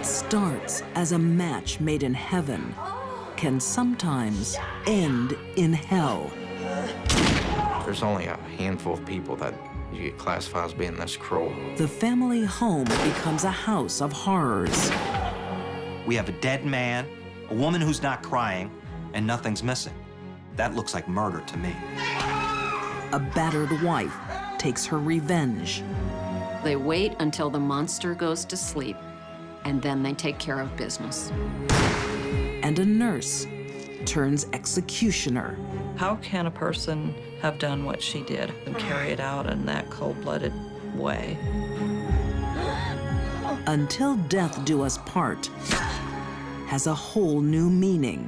What starts as a match made in heaven can sometimes end in hell. There's only a handful of people that you get classified as being this cruel. The family home becomes a house of horrors. We have a dead man, a woman who's not crying, and nothing's missing. That looks like murder to me. A battered wife takes her revenge. They wait until the monster goes to sleep, and then they take care of business. And a nurse turns executioner. How can a person have done what she did and carry it out in that cold-blooded way? Until Death Do Us Part has a whole new meaning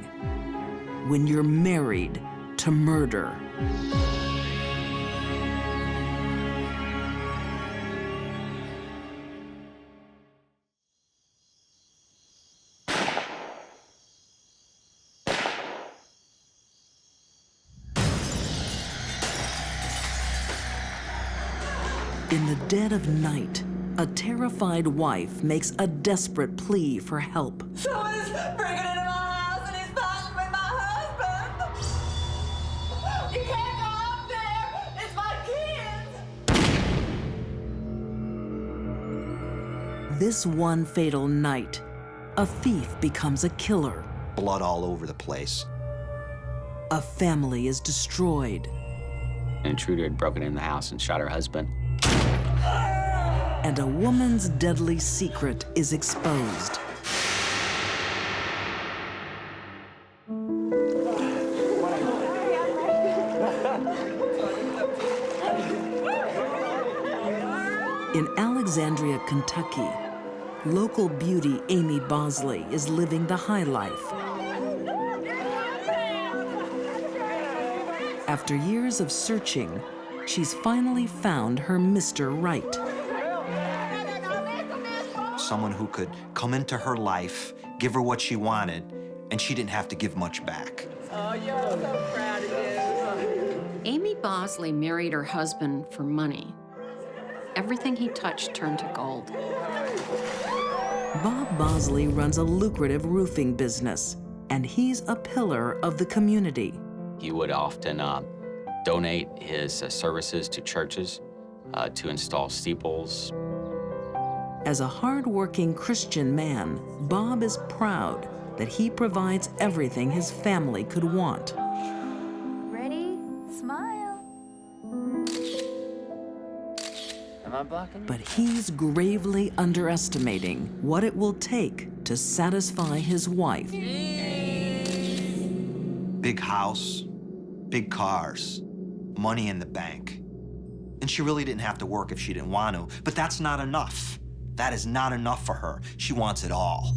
when you're married to murder. In the dead of night, a terrified wife makes a desperate plea for help. Someone is breaking into my house and he's fighting with my husband. You can't go up there. It's my kids. This one fatal night, a thief becomes a killer. Blood all over the place. A family is destroyed. An intruder had broken in the house and shot her husband. And a woman's deadly secret is exposed. In Alexandria, Kentucky, local beauty Amy Bosley is living the high life. After years of searching, she's finally found her Mr. Right. Someone who could come into her life, give her what she wanted, and she didn't have to give much back. Oh, you're so proud of you. Amy Bosley married her husband for money. Everything he touched turned to gold. Bob Bosley runs a lucrative roofing business, and he's a pillar of the community. He would often donate his services to churches to install steeples. As a hard-working Christian man, Bob is proud that he provides everything his family could want. Ready? Smile. Am I blocking? But he's gravely underestimating what it will take to satisfy his wife. Big house, big cars, money in the bank. And she really didn't have to work if she didn't want to, but that's not enough. That is not enough for her. She wants it all.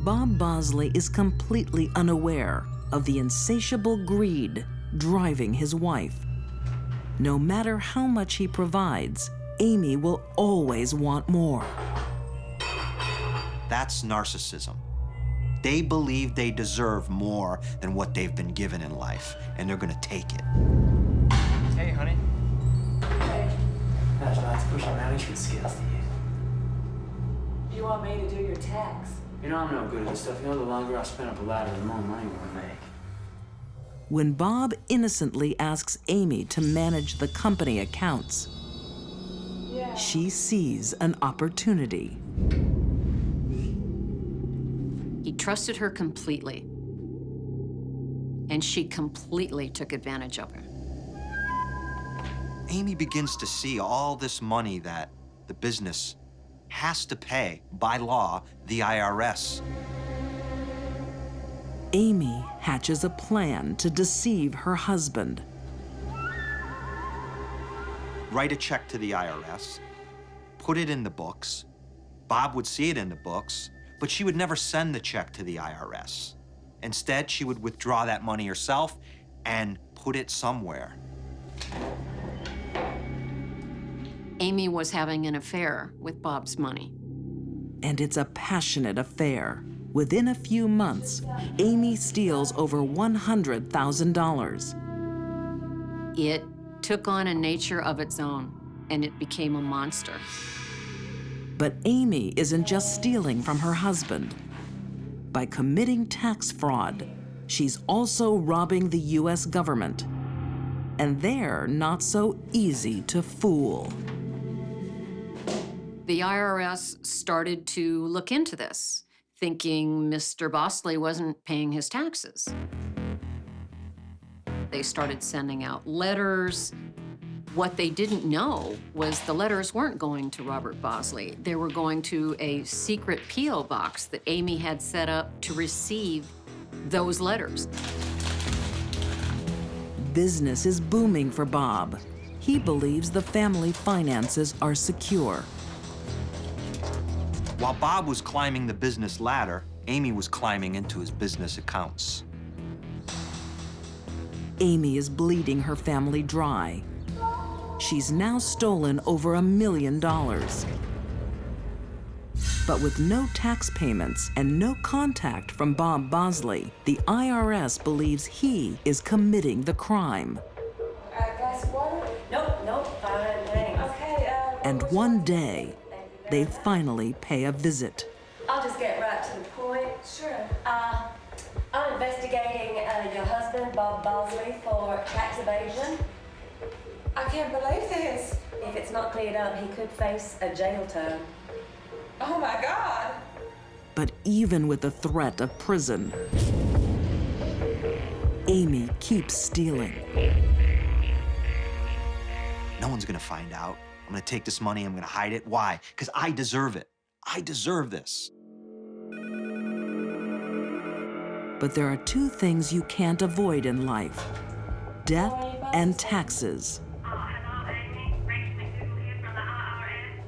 Bob Bosley is completely unaware of the insatiable greed driving his wife. No matter how much he provides, Amy will always want more. That's narcissism. They believe they deserve more than what they've been given in life, and they're gonna take it. Hey, honey. Gosh, I like to push my management skills to you. You want me to do your tax? You know I'm no good at this stuff. You know, the longer I spend up a ladder, the more money we're gonna make. When Bob innocently asks Amy to manage the company accounts, she sees an opportunity. He trusted her completely, and she completely took advantage of him. Amy begins to see all this money that the business has to pay, by law, the IRS. Amy hatches a plan to deceive her husband. Write a check to the IRS, put it in the books. Bob would see it in the books, but she would never send the check to the IRS. Instead, she would withdraw that money herself and put it somewhere. Amy was having an affair with Bob's money. And it's a passionate affair. Within a few months, Amy steals over $100,000. It took on a nature of its own, and it became a monster. But Amy isn't just stealing from her husband. By committing tax fraud, she's also robbing the U.S. government. And they're not so easy to fool. The IRS started to look into this, thinking Mr. Bosley wasn't paying his taxes. They started sending out letters. What they didn't know was the letters weren't going to Robert Bosley. They were going to a secret P.O. box that Amy had set up to receive those letters. Business is booming for Bob. He believes the family finances are secure. While Bob was climbing the business ladder, Amy was climbing into his business accounts. Amy is bleeding her family dry. She's now stolen over $1 million. But with no tax payments and no contact from Bob Bosley, the IRS believes he is committing the crime. Glass of water? Nope, fine, thanks. Okay, And one day, they finally pay a visit. I'll just get right to the point. Sure. I'm investigating your husband, Bob Bosley, for tax evasion. I can't believe this. If it's not cleared up, he could face a jail term. Oh my God! But even with the threat of prison, Amy keeps stealing. No one's gonna find out. I'm gonna take this money, I'm gonna hide it. Why? Because I deserve it. I deserve this. But there are two things you can't avoid in life: death and taxes. Hello, Amy. Rachel McDougal here from the IRS.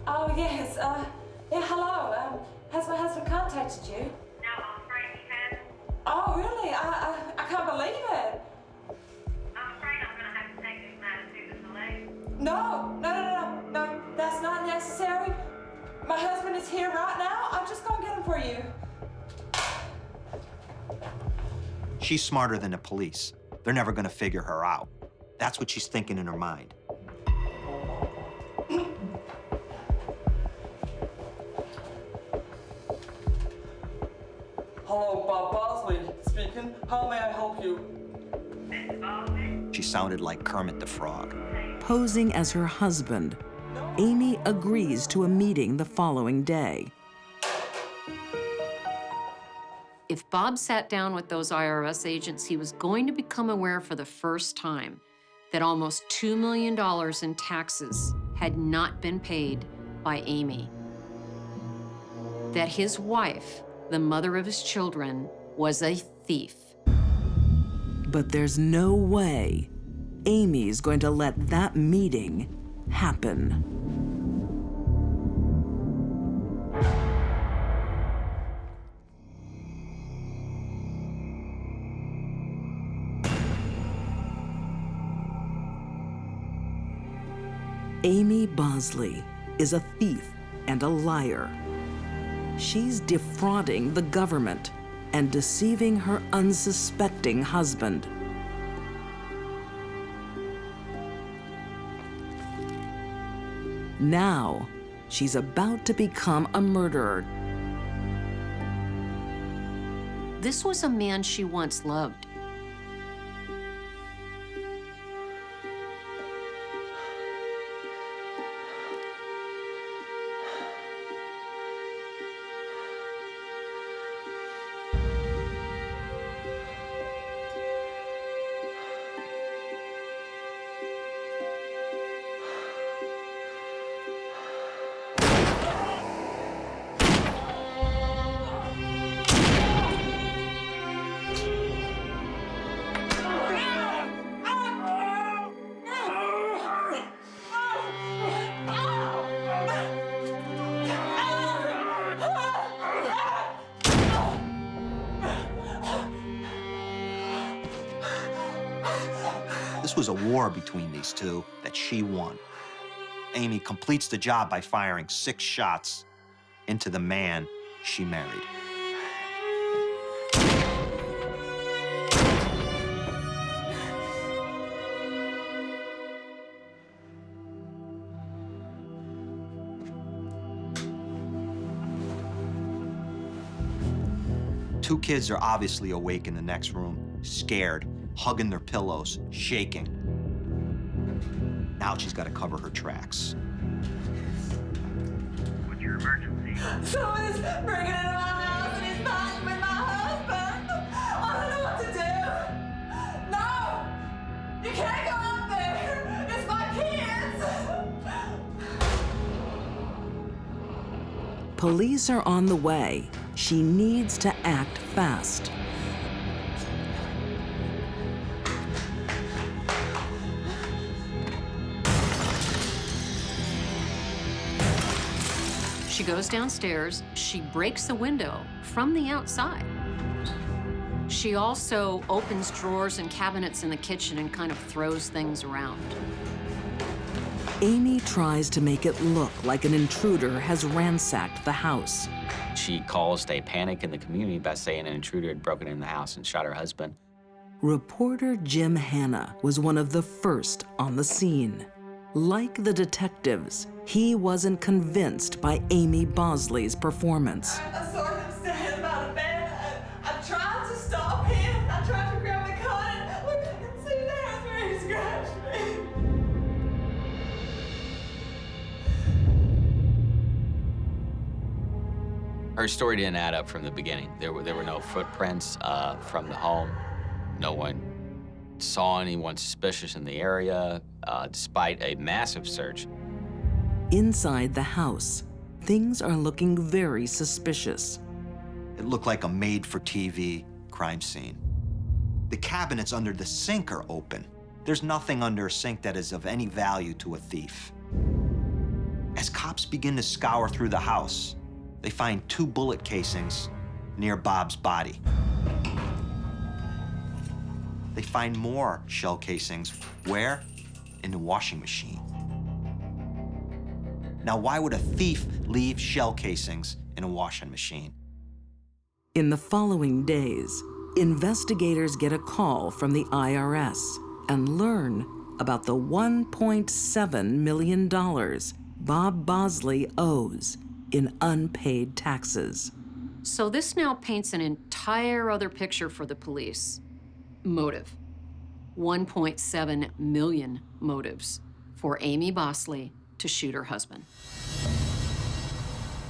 Oh, yes. Yeah, hello. Has my husband contacted you? No, I'm afraid he hasn't. Oh, really? I can't believe it. I'm afraid I'm gonna have to take this matter to the police. No, that's not necessary. My husband is here right now. I'm just gonna get him for you. She's smarter than the police. They're never gonna figure her out. That's what she's thinking in her mind. Hello, Bob Bosley speaking. How may I help you? Mr. Bosley? She sounded like Kermit the Frog. Posing as her husband, Amy agrees to a meeting the following day. If Bob sat down with those IRS agents, he was going to become aware for the first time that almost $2 million in taxes had not been paid by Amy. That his wife, the mother of his children, was a thief. But there's no way Amy's going to let that meeting happen. Amy Bosley is a thief and a liar. She's defrauding the government and deceiving her unsuspecting husband. Now, she's about to become a murderer. This was a man she once loved. This was a war between these two that she won. Amy completes the job by firing 6 shots into the man she married. 2 kids are obviously awake in the next room, scared, hugging their pillows, shaking. Now she's got to cover her tracks. What's your emergency? Someone is breaking into my house and he's fighting with my husband. I don't know what to do. No! You can't go out there! It's my kids! Police are on the way. She needs to act fast. She goes downstairs, she breaks the window from the outside. She also opens drawers and cabinets in the kitchen and kind of throws things around. Amy tries to make it look like an intruder has ransacked the house. She caused a panic in the community by saying an intruder had broken in the house and shot her husband. Reporter Jim Hanna was one of the first on the scene. Like the detectives, he wasn't convinced by Amy Bosley's performance. I saw him standing by the bed. I tried to stop him. I tried to grab the gun and look, I can see the hands where he scratched me. Her story didn't add up from the beginning. There were no footprints from the home. No one saw anyone suspicious in the area, despite a massive search. Inside the house, things are looking very suspicious. It looked like a made-for-TV crime scene. The cabinets under the sink are open. There's nothing under a sink that is of any value to a thief. As cops begin to scour through the house, they find 2 bullet casings near Bob's body. They find more shell casings. Where? In the washing machine. Now, why would a thief leave shell casings in a washing machine? In the following days, investigators get a call from the IRS and learn about the $1.7 million Bob Bosley owes in unpaid taxes. So this now paints an entire other picture for the police. Motive. 1.7 million motives for Amy Bosley to shoot her husband.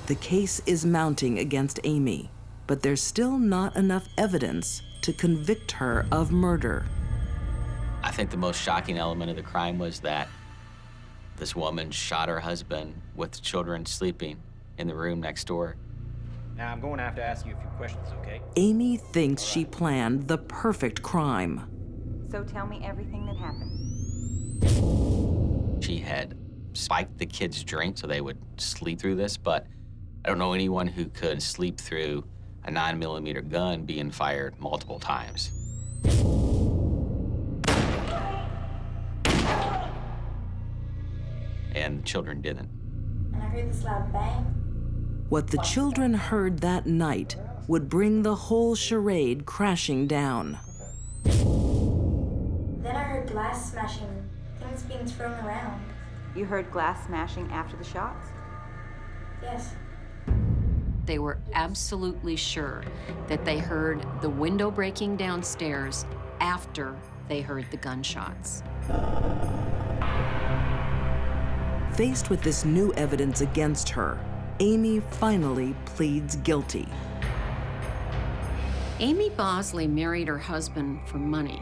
The case is mounting against Amy, but there's still not enough evidence to convict her of murder. I think the most shocking element of the crime was that this woman shot her husband with the children sleeping in the room next door. Now, I'm going to have to ask you a few questions, okay? Amy thinks she planned the perfect crime. So tell me everything that happened. She had spiked the kids' drink so they would sleep through this, but I don't know anyone who could sleep through a 9mm gun being fired multiple times. And the children didn't. And I heard this loud bang. What the children heard that night would bring the whole charade crashing down. Then I heard glass smashing and things being thrown around. You heard glass smashing after the shots? Yes. They were absolutely sure that they heard the window breaking downstairs after they heard the gunshots. Faced with this new evidence against her, Amy finally pleads guilty. Amy Bosley married her husband for money.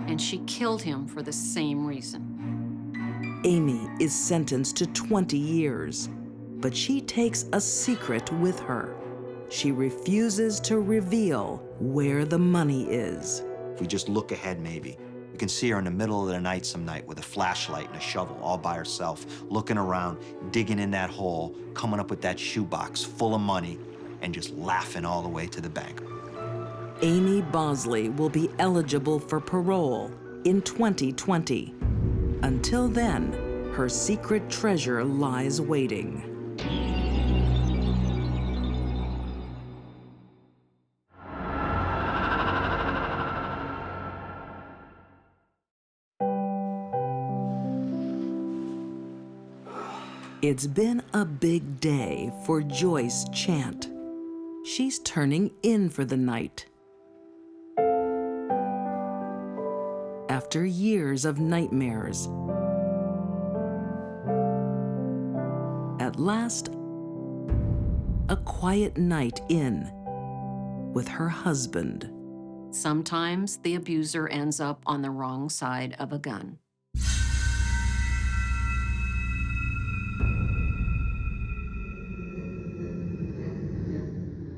And she killed him for the same reason. Amy is sentenced to 20 years, but she takes a secret with her. She refuses to reveal where the money is. If we just look ahead, maybe, you can see her in the middle of the night some night with a flashlight and a shovel all by herself, looking around, digging in that hole, coming up with that shoebox full of money, and just laughing all the way to the bank. Amy Bosley will be eligible for parole in 2020. Until then, her secret treasure lies waiting. It's been a big day for Joyce Chant. She's turning in for the night. After years of nightmares, at last, a quiet night in with her husband. Sometimes the abuser ends up on the wrong side of a gun.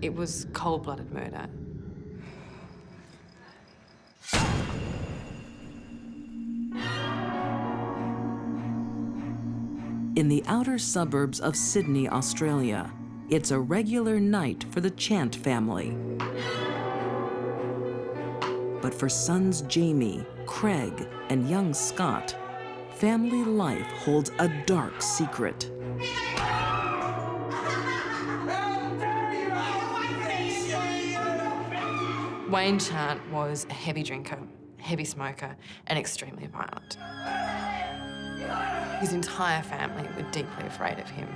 It was cold-blooded murder. In the outer suburbs of Sydney, Australia, it's a regular night for the Chant family. But for sons Jamie, Craig, and young Scott, family life holds a dark secret. Wayne Chant was a heavy drinker, heavy smoker, and extremely violent. His entire family were deeply afraid of him.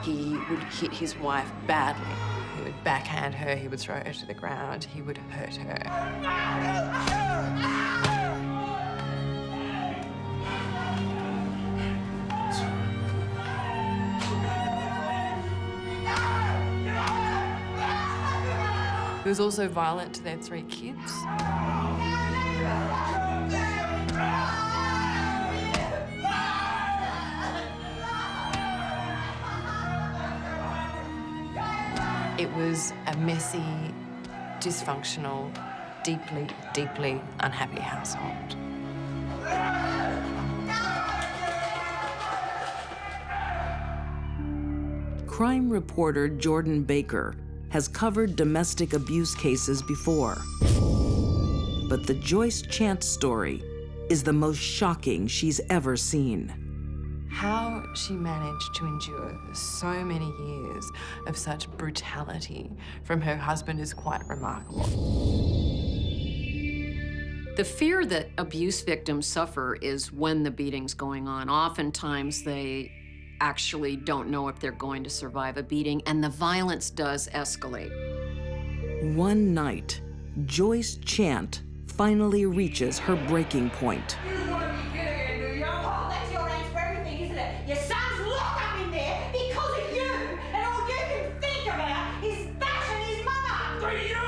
He would hit his wife badly. He would backhand her, he would throw her to the ground, he would hurt her. He was also violent to their 3 kids. It was a messy, dysfunctional, deeply, deeply unhappy household. Crime reporter Jordan Baker has covered domestic abuse cases before. But the Joyce Chant story is the most shocking she's ever seen. How she managed to endure so many years of such brutality from her husband is quite remarkable. The fear that abuse victims suffer is when the beating's going on. Oftentimes they actually don't know if they're going to survive a beating, and the violence does escalate. One night, Joyce Chant finally reaches her breaking point. Your son's locked up in there because of you, and all you can think about is bashing his mother. Do you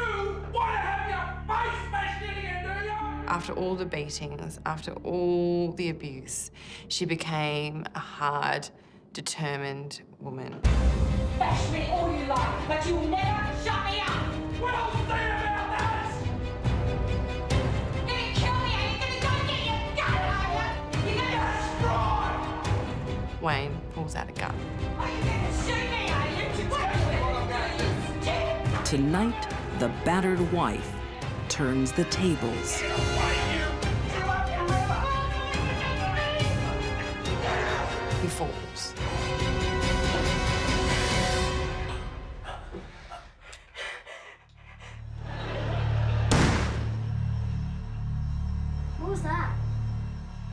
want to have your face smashed in again, do you? After all the beatings, after all the abuse, she became a hard, determined woman. Bash me all you like, but you'll never shut me up. Well, say about that! You're gonna kill me, and you're gonna go get your gun, are you? You're gonna... Wayne pulls out a gun. Are you gonna shoot me, are you? What are you gonna do? Tonight, the battered wife turns the tables. He falls. What was that?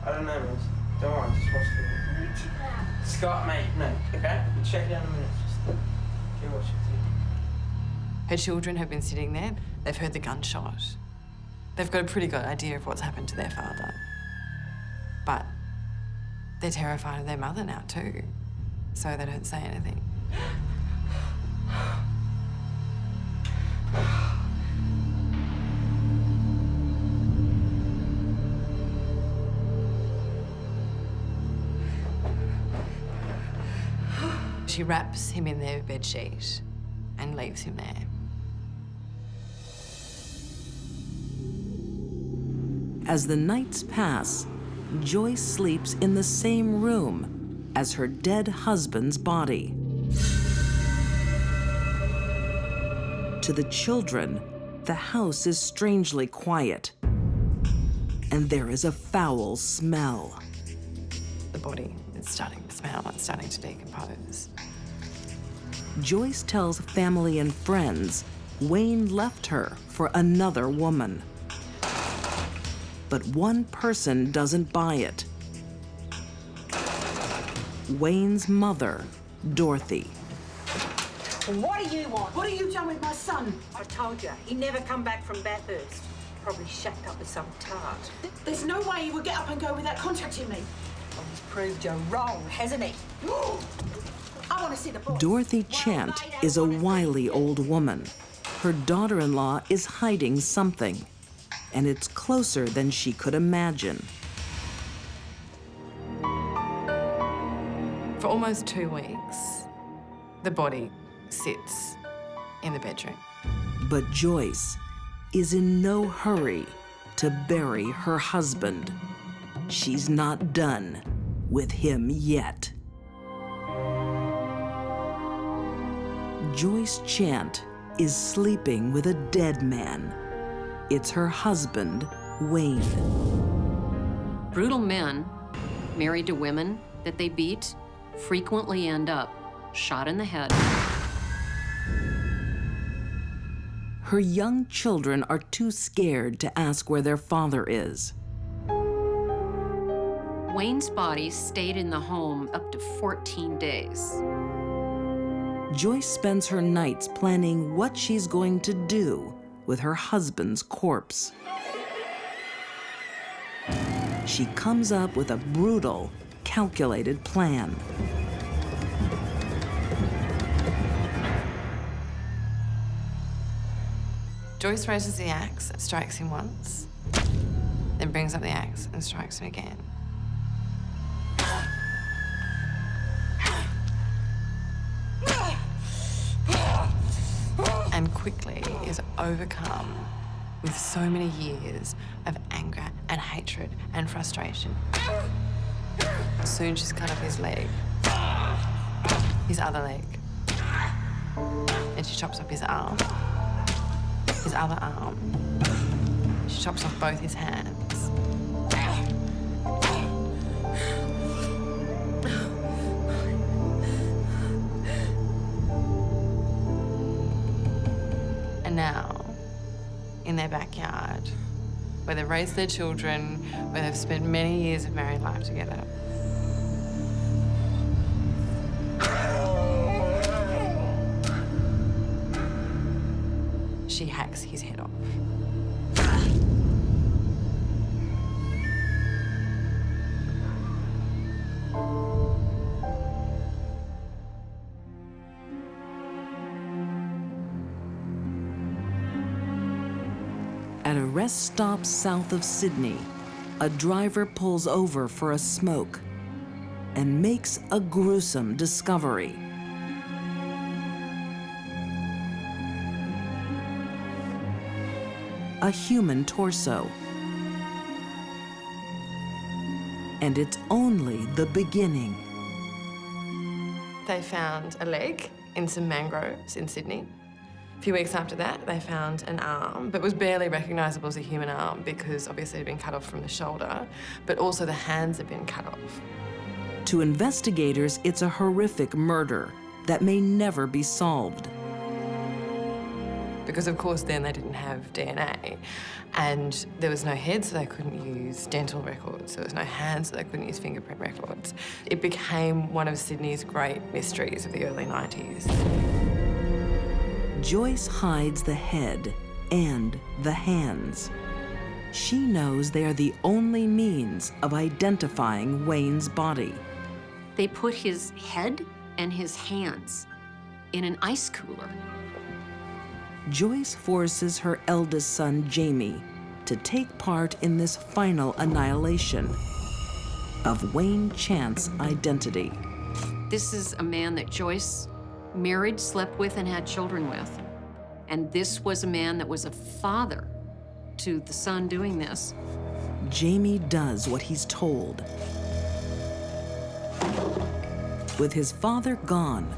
I don't know, Rose. Don't worry, just watch the video. Who took it out? Scott, mate, no, okay? We'll check it out in a minute. Just keep watching. Her children have been sitting there. They've heard the gunshot. They've got a pretty good idea of what's happened to their father. But they're terrified of their mother now too, so they don't say anything. She wraps him in their bedsheet and leaves him there. As the nights pass, Joyce sleeps in the same room as her dead husband's body. To the children, the house is strangely quiet, and there is a foul smell. The body is starting to smell, it's starting to decompose. Joyce tells family and friends Wayne left her for another woman. But one person doesn't buy it. Wayne's mother, Dorothy. What do you want? What have you done with my son? I told you, he never come back from Bathurst. Probably shacked up with some tart. There's no way he would get up and go without contacting me. Well, he's proved you wrong, hasn't he? I want to see the boys. Dorothy Chant is a wily old woman. Her daughter-in-law is hiding something, and it's closer than she could imagine. For almost 2 weeks, the body sits in the bedroom. But Joyce is in no hurry to bury her husband. She's not done with him yet. Joyce Chant is sleeping with a dead man. It's her husband, Wayne. Brutal men married to women that they beat frequently end up shot in the head. Her young children are too scared to ask where their father is. Wayne's body stayed in the home up to 14 days. Joyce spends her nights planning what she's going to do with her husband's corpse. She comes up with a brutal, calculated plan. Joyce raises the axe, strikes him once, then brings up the axe and strikes him again. And quickly is overcome with so many years of anger and hatred and frustration. Soon she's cut off his leg, his other leg, and she chops off his arm, his other arm. She chops off both his hands. And now, in their backyard, where they've raised their children, where they've spent many years of married life together, she hacks his head off. At a rest stop south of Sydney, a driver pulls over for a smoke and makes a gruesome discovery. A human torso. And it's only the beginning. They found a leg in some mangroves in Sydney. A few weeks after that, they found an arm, but was barely recognisable as a human arm because obviously it had been cut off from the shoulder, but also the hands had been cut off. To investigators, it's a horrific murder that may never be solved. Because of course then they didn't have DNA, and there was no head, so they couldn't use dental records. There was no hands, so they couldn't use fingerprint records. It became one of Sydney's great mysteries of the early 90s. Joyce hides the head and the hands. She knows they are the only means of identifying Wayne's body. They put his head and his hands in an ice cooler. Joyce forces her eldest son, Jamie, to take part in this final annihilation of Wayne Chant's identity. This is a man that Joyce married, slept with, and had children with. And this was a man that was a father to the son doing this. Jamie does what he's told. With his father gone,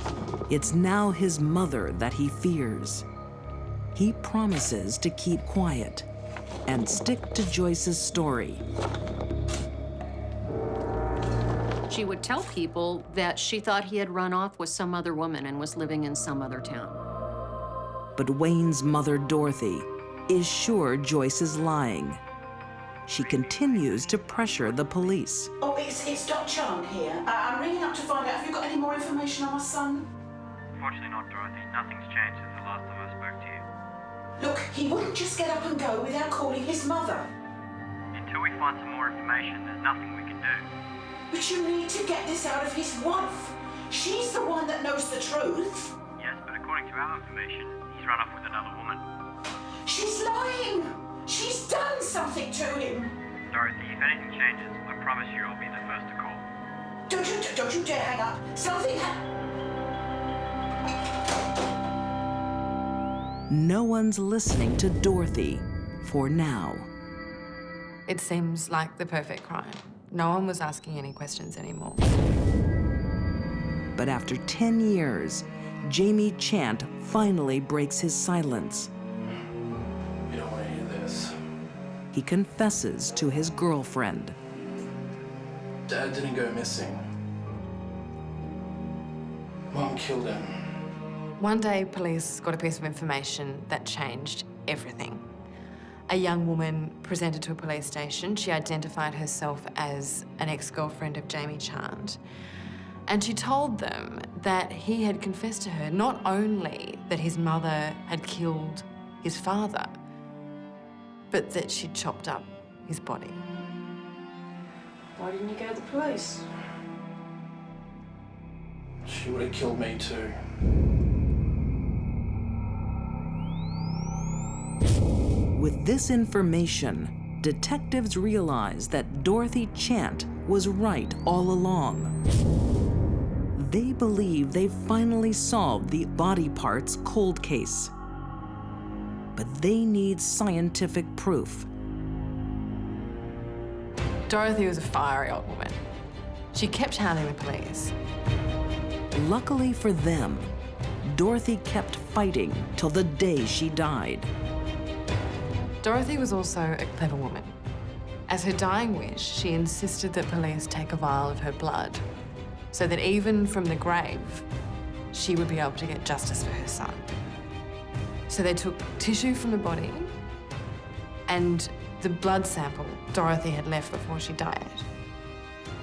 it's now his mother that he fears. He promises to keep quiet and stick to Joyce's story. She would tell people that she thought he had run off with some other woman and was living in some other town. But Wayne's mother, Dorothy, is sure Joyce is lying. She continues to pressure the police. Oh, it's Dr. Chant here. I'm ringing up to find out if you've got any more information on my son. Unfortunately not, Dorothy. Nothing's changed since the last time I spoke to you. Look, he wouldn't just get up and go without calling his mother. Until we find some more information, there's nothing we can do. But you need to get this out of his wife. She's the one that knows the truth. Yes, but according to our information, he's run off with another woman. She's lying. She's done something to him. Dorothy, if anything changes, I promise you I'll be the first to call. Don't you dare hang up. Something No one's listening to Dorothy for now. It seems like the perfect crime. No one was asking any questions anymore. But after 10 years, Jamie Chant finally breaks his silence. You don't want to hear this. He confesses to his girlfriend. Dad didn't go missing. Mom killed him. One day, police got a piece of information that changed everything. A young woman presented to a police station. She identified herself as an ex-girlfriend of Jamie Chant. And she told them that he had confessed to her not only that his mother had killed his father, but that she'd chopped up his body. Why didn't you go to the police? She would have killed me too. With this information, detectives realize that Dorothy Chant was right all along. They believe they've finally solved the body parts cold case. But they need scientific proof. Dorothy was a fiery old woman. She kept hounding the police. Luckily for them, Dorothy kept fighting till the day she died. Dorothy was also a clever woman. As her dying wish, she insisted that police take a vial of her blood so that even from the grave, she would be able to get justice for her son. So they took tissue from the body and the blood sample Dorothy had left before she died.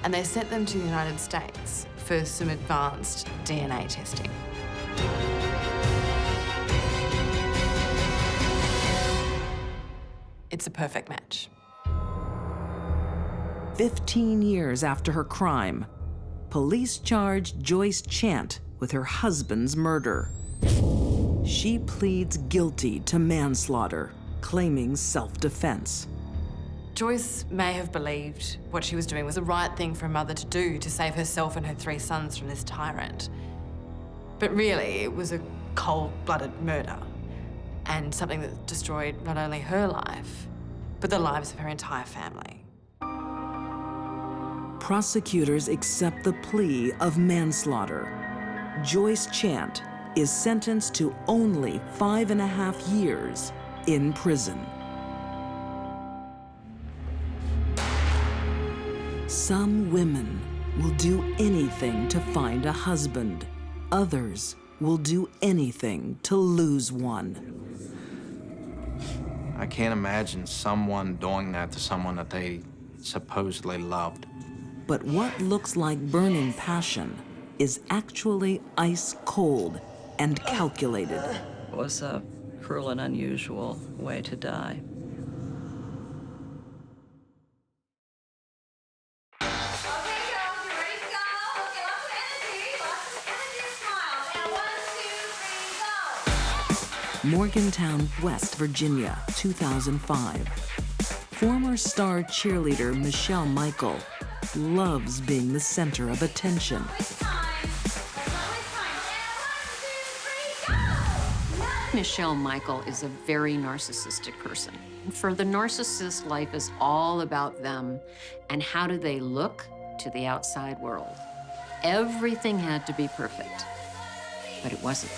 And they sent them to the United States for some advanced DNA testing. It's a perfect match. 15 years after her crime, police charged Joyce Chant with her husband's murder. She pleads guilty to manslaughter, claiming self-defense. Joyce may have believed what she was doing was the right thing for a mother to do to save herself and her 3 sons from this tyrant. But really, it was a cold-blooded murder and something that destroyed not only her life, but the lives of her entire family. Prosecutors accept the plea of manslaughter. Joyce Chant is sentenced to only 5.5 years in prison. Some women will do anything to find a husband. Others will do anything to lose one. I can't imagine someone doing that to someone that they supposedly loved. But what looks like burning passion is actually ice cold and calculated. It was a cruel and unusual way to die. Morgantown, West Virginia, 2005. Former star cheerleader Michelle Michael loves being the center of attention. Michelle Michael is a very narcissistic person. For the narcissist, life is all about them and how do they look to the outside world. Everything had to be perfect, but it wasn't.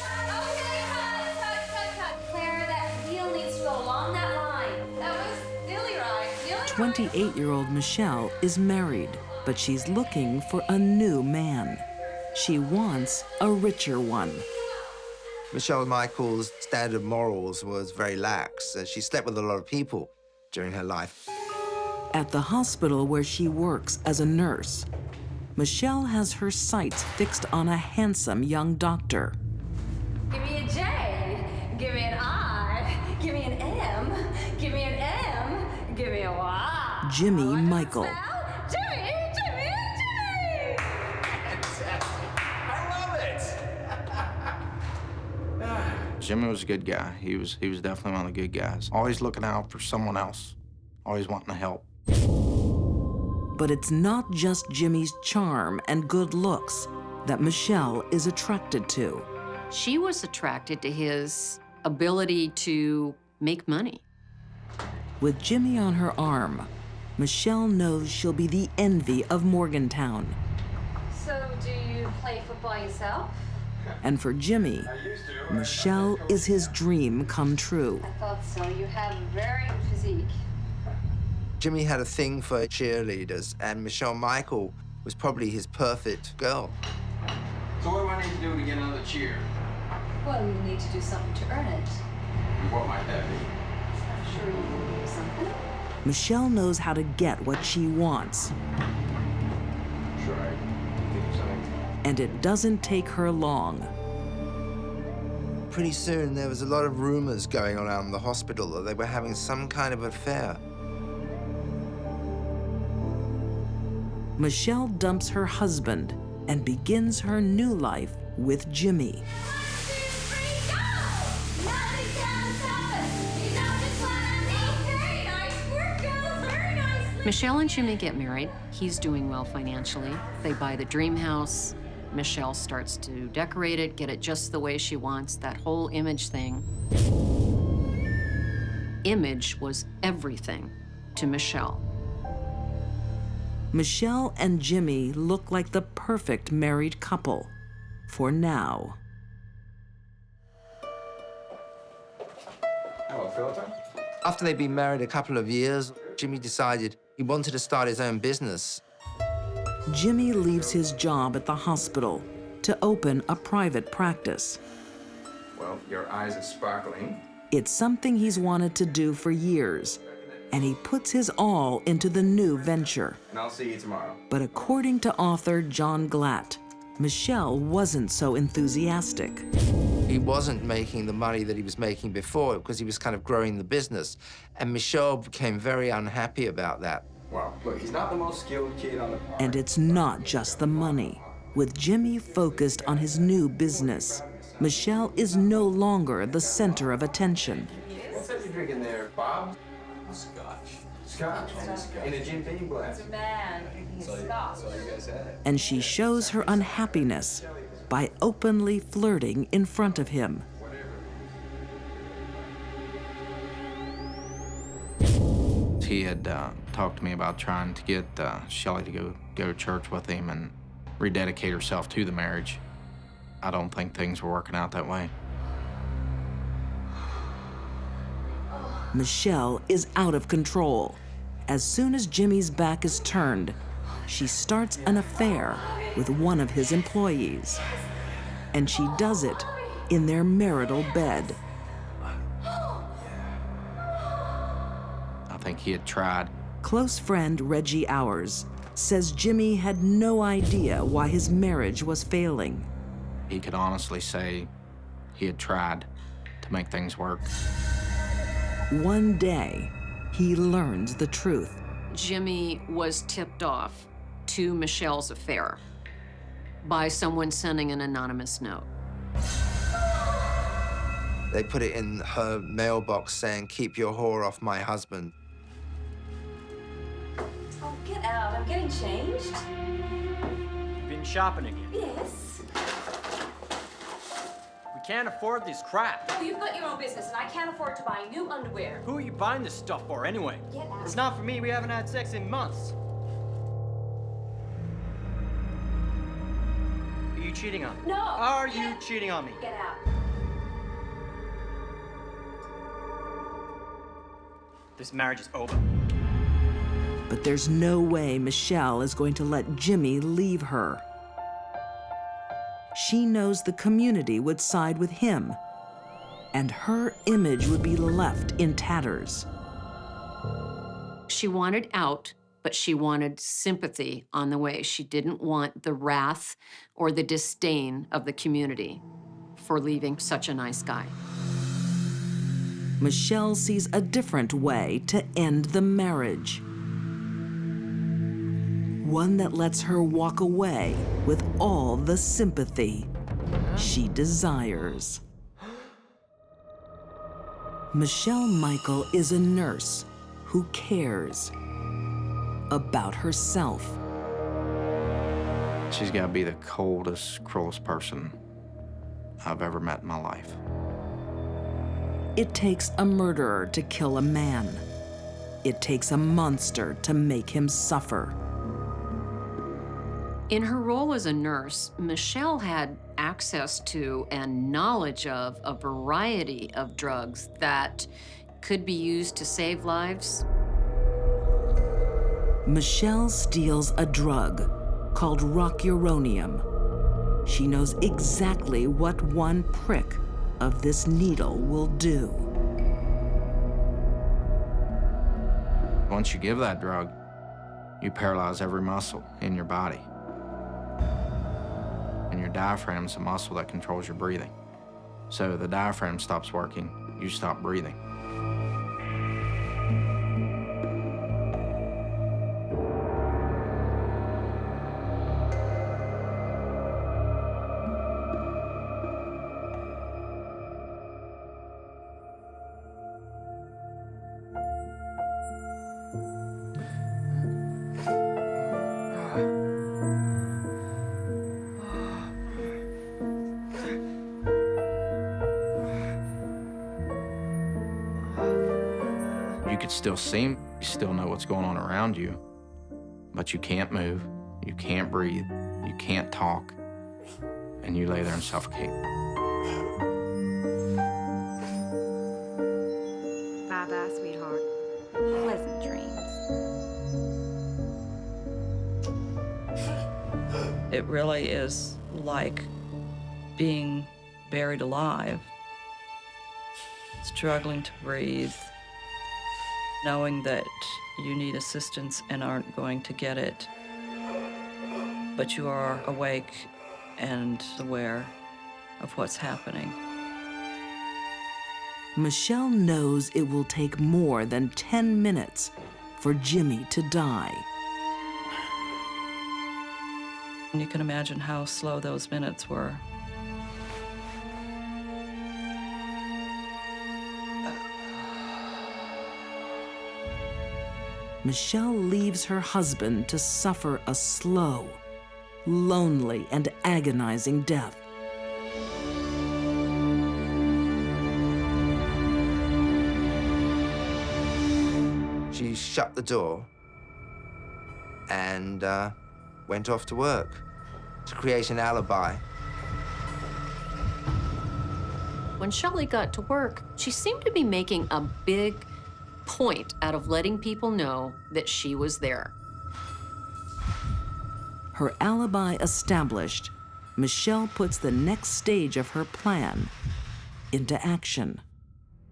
28-year-old Michelle is married, but she's looking for a new man. She wants a richer one. Michelle Michaels' standard of morals was very lax. She slept with a lot of people during her life. At the hospital where she works as a nurse, Michelle has her sights fixed on a handsome young doctor. Give me a J, give me an I, give me an M, give me an M, give me a Y. Jimmy Michael. Jimmy! Jimmy was a good guy. He was definitely one of the good guys. Always looking out for someone else. Always wanting to help. But it's not just Jimmy's charm and good looks that Michelle is attracted to. She was attracted to his ability to make money. With Jimmy on her arm, Michelle knows she'll be the envy of Morgantown. So, do you play football yourself? And for Jimmy, Michelle is his dream come true. I thought so. You have a very good physique. Jimmy had a thing for cheerleaders, and Michelle Michael was probably his perfect girl. So what do I need to do to get another cheer? Well, you need to do something to earn it. And what might that be? I'm sure you can do something. Michelle knows how to get what she wants. Sure, I think of something. And it doesn't take her long. Pretty soon, there was a lot of rumors going on around the hospital that they were having some kind of affair. Michelle dumps her husband and begins her new life with Jimmy. Michelle and Jimmy get married. He's doing well financially. They buy the dream house. Michelle starts to decorate it, get it just the way she wants, that whole image thing. Image was everything to Michelle. Michelle and Jimmy look like the perfect married couple for now. Hello, Philippa. After they'd been married a couple of years, Jimmy decided he wanted to start his own business. Jimmy leaves his job at the hospital to open a private practice. Well, your eyes are sparkling. It's something he's wanted to do for years, and he puts his all into the new venture. And I'll see you tomorrow. But according to author John Glatt, Michelle wasn't so enthusiastic. He wasn't making the money that he was making before because he was kind of growing the business. And Michelle became very unhappy about that. Well, look, he's not the most skilled kid on the farm. And it's not just the money. With Jimmy focused on his new business, Michelle is no longer the center of attention. What's that you're drinking there, Bob? Scotch. Scotch? In a Jim Beam glass. It's a man drinking scotch. That's all you guys had. And she shows her unhappiness by openly flirting in front of him. He had talked to me about trying to get Shelley to go to church with him and rededicate herself to the marriage. I don't think things were working out that way. Michelle is out of control. As soon as Jimmy's back is turned, she starts an affair with one of his employees. And she does it in their marital bed. I think he had tried. Close friend Reggie Hours says Jimmy had no idea why his marriage was failing. He could honestly say he had tried to make things work. One day, he learns the truth. Jimmy was tipped off to Michelle's affair by someone sending an anonymous note. They put it in her mailbox saying, "Keep your whore off my husband." Oh, get out. I'm getting changed. You've been shopping again. Yes. We can't afford this crap. Oh, you've got your own business, and I can't afford to buy new underwear. Who are you buying this stuff for anyway? Get out. It's not for me. We haven't had sex in months. Are you cheating on me? No. Are you cheating on me? Get out. This marriage is over. But there's no way Michelle is going to let Jimmy leave her. she knows the community would side with him, and her image would be left in tatters. She wanted out, but she wanted sympathy on the way. She didn't want the wrath or the disdain of the community for leaving such a nice guy. Michelle sees a different way to end the marriage. One that lets her walk away with all the sympathy she desires. Michelle Michael is a nurse who cares about herself. She's got to be the coldest, cruelest person I've ever met in my life. It takes a murderer to kill a man. It takes a monster to make him suffer. In her role as a nurse, Michelle had access to and knowledge of a variety of drugs that could be used to save lives. Michelle steals a drug called rocuronium. She knows exactly what one prick of this needle will do. Once you give that drug, you paralyze every muscle in your body. And your diaphragm's a muscle that controls your breathing. So the diaphragm stops working, you stop breathing. You could still see, you still know what's going on around you, but you can't move, you can't breathe, you can't talk, and you lay there and suffocate. Bye-bye, sweetheart. Pleasant dreams. It really is like being buried alive, struggling to breathe, knowing that you need assistance and aren't going to get it, but you are awake and aware of what's happening. Michelle knows it will take more than 10 minutes for Jimmy to die. And you can imagine how slow those minutes were. Michelle leaves her husband to suffer a slow, lonely, and agonizing death. She shut the door and went off to work to create an alibi. When Shelley got to work, she seemed to be making a big point out of letting people know that she was there. Her alibi established, Michelle puts the next stage of her plan into action.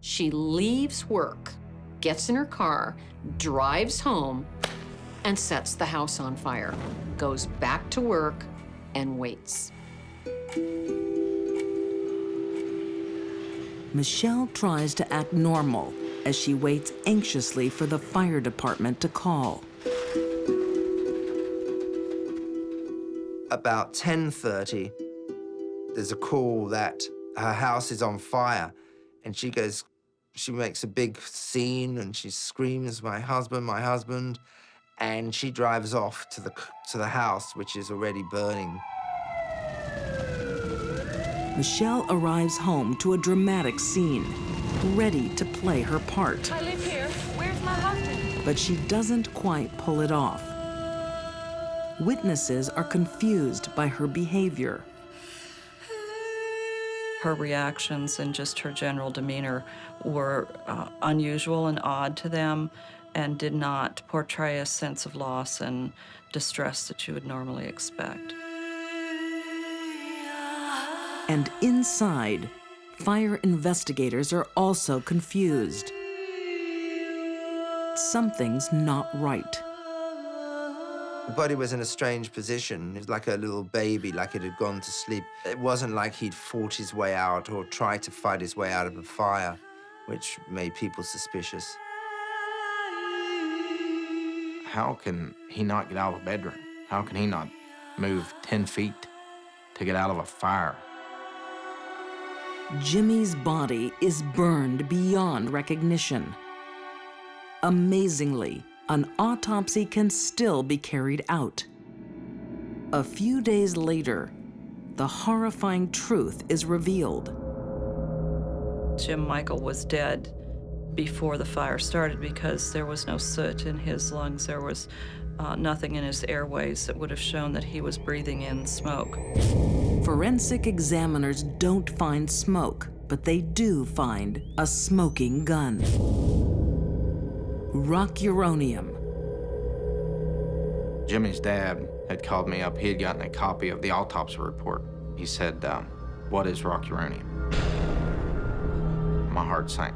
She leaves work, gets in her car, drives home, and sets the house on fire, goes back to work, and waits. Michelle tries to act normal as she waits anxiously for the fire department to call. About 10:30, there's a call that her house is on fire, and she makes a big scene and she screams, my husband, and she drives off to the house, which is already burning. Michelle arrives home to a dramatic scene, ready to play her part. I live here. Where's my husband? But she doesn't quite pull it off. Witnesses are confused by her behavior. Her reactions and just her general demeanor were unusual and odd to them and did not portray a sense of loss and distress that you would normally expect. And inside, fire investigators are also confused. Something's not right. The body was in a strange position. It was like a little baby, like it had gone to sleep. It wasn't like he'd fought his way out or tried to fight his way out of a fire, which made people suspicious. How can he not get out of a bedroom? How can he not move 10 feet to get out of a fire? Jimmy's body is burned beyond recognition. Amazingly, an autopsy can still be carried out. A few days later, the horrifying truth is revealed. Jim Michael was dead before the fire started because there was no soot in his lungs. There was nothing in his airways that would have shown that he was breathing in smoke. Forensic examiners don't find smoke, but they do find a smoking gun. Rock uranium. Jimmy's dad had called me up. He had gotten a copy of the autopsy report. He said, what is rock uranium? My heart sank.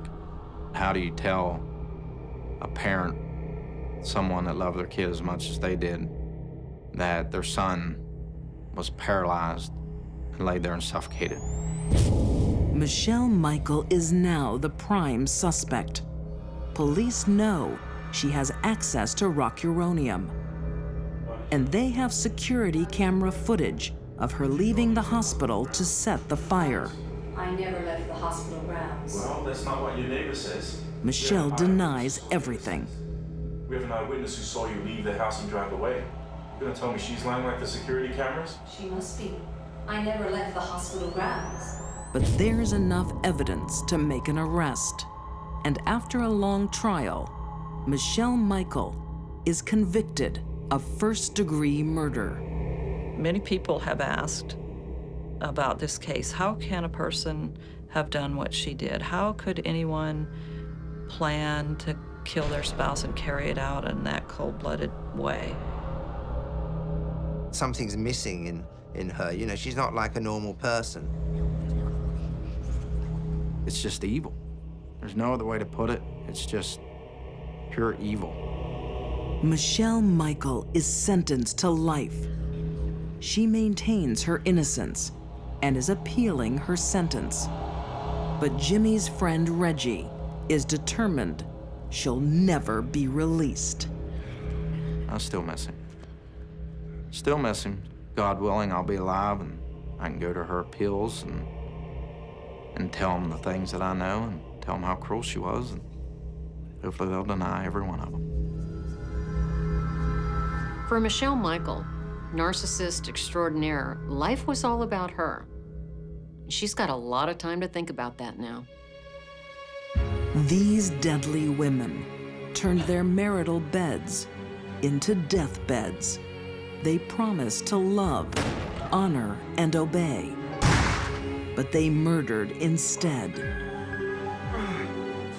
How do you tell a parent, someone that loved their kid as much as they did, that their son was paralyzed and laid there and suffocated? Michelle Michael is now the prime suspect. Police know she has access to rock uranium. And they have security camera footage of her leaving the hospital to set the fire. I never left the hospital grounds. Well, that's not what your neighbor says. Michelle denies everything. We have an eyewitness who saw you leave the house and drive away. You're gonna tell me she's lying like the security cameras? She must be. I never left the hospital grounds. But there's enough evidence to make an arrest. And after a long trial, Michelle Michael is convicted of first-degree murder. Many people have asked about this case. How can a person have done what she did? How could anyone plan to kill their spouse and carry it out in that cold-blooded way? Something's missing in her. You know, she's not like a normal person. It's just evil. There's no other way to put it. It's just pure evil. Michelle Michael is sentenced to life. She maintains her innocence and is appealing her sentence. But Jimmy's friend Reggie is determined she'll never be released. I still miss him. Still miss him. God willing, I'll be alive and I can go to her appeals and tell them the things that I know and tell them how cruel she was, and hopefully they'll deny every one of them. For Michelle Michael, narcissist extraordinaire, life was all about her. She's got a lot of time to think about that now. These deadly women turned their marital beds into deathbeds. They promised to love, honor, and obey. But they murdered instead.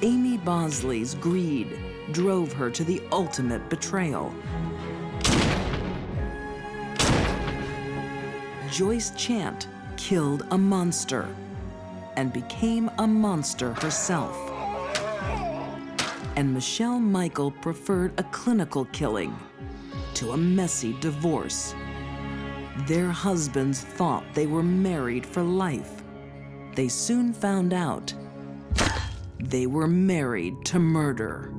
Amy Bosley's greed drove her to the ultimate betrayal. Joyce Chant killed a monster and became a monster herself. And Michelle Michael preferred a clinical killing to a messy divorce. Their husbands thought they were married for life. They soon found out they were married to murder.